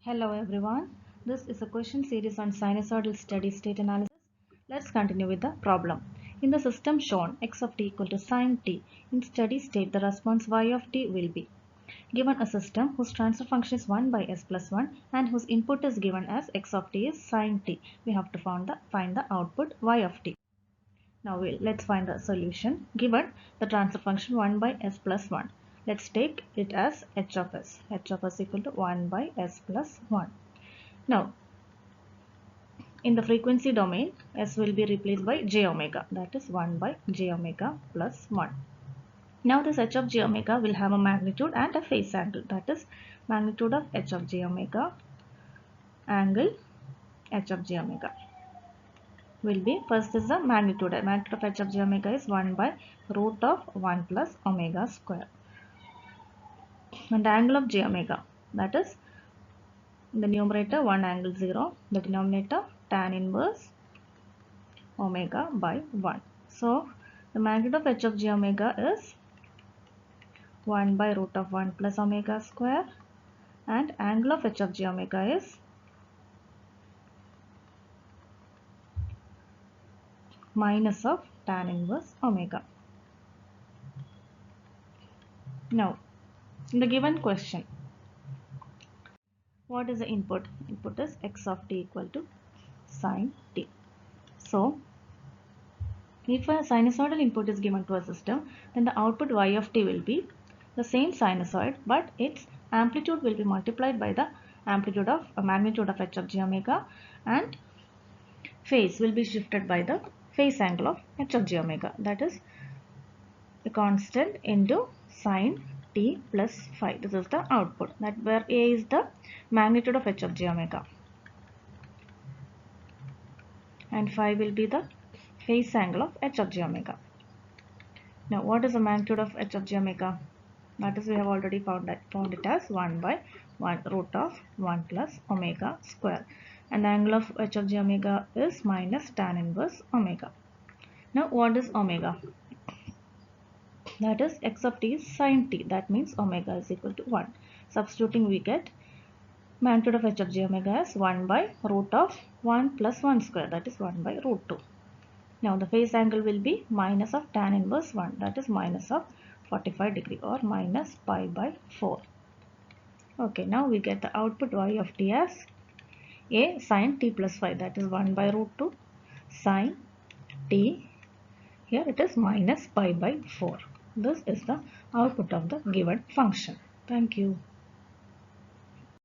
Hello everyone, this is a question series on sinusoidal steady state analysis. Let's continue with the problem. In the system shown, x of t equal to sin t, in steady state the response y of t will be. Given a system whose transfer function is 1 by s plus 1 and whose input is given as x of t is sin t, we have to find the output y of t. Now let's find the solution. Given the transfer function 1 by s plus 1. Let's take it as h of s. h of s equal to 1 by s plus 1. Now, in the frequency domain, s will be replaced by j omega. That is 1 by j omega plus 1. Now this h of j omega will have a magnitude and a phase angle. That is magnitude of h of j omega, angle h of j omega. Will be, first is the magnitude. Magnitude of h of j omega is 1 by root of 1 plus omega square. And the angle of j omega, that is in the numerator 1 angle 0, the denominator tan inverse omega by 1. So the magnitude of h of j omega is 1 by root of 1 plus omega square, and angle of h of j omega is minus of tan inverse omega. Now, in the given question, what is the input? Input is x of t equal to sin t. So, if a sinusoidal input is given to a system, then the output y of t will be the same sinusoid, but its amplitude will be multiplied by the amplitude of magnitude of h of j omega, and phase will be shifted by the phase angle of h of j omega. That is the constant into sin t plus phi. This is the output, that where a is the magnitude of h of j omega and phi will be the phase angle of h of j omega. Now what is the magnitude of h of j omega? That is, we have already found it as 1 by 1 root of 1 plus omega square, and the angle of h of j omega is minus tan inverse omega. Now what is omega? That is x of t is sin t, that means omega is equal to 1. Substituting, we get magnitude of h of j omega as 1 by root of 1 plus 1 square, that is 1 by root 2. Now the phase angle will be minus of tan inverse 1, that is minus of 45 degree, or minus pi by 4. Okay, now we get the output y of t as a sin t plus phi, that is 1 by root 2 sin t. Here it is minus pi by 4. This is the output of the given function. Thank you.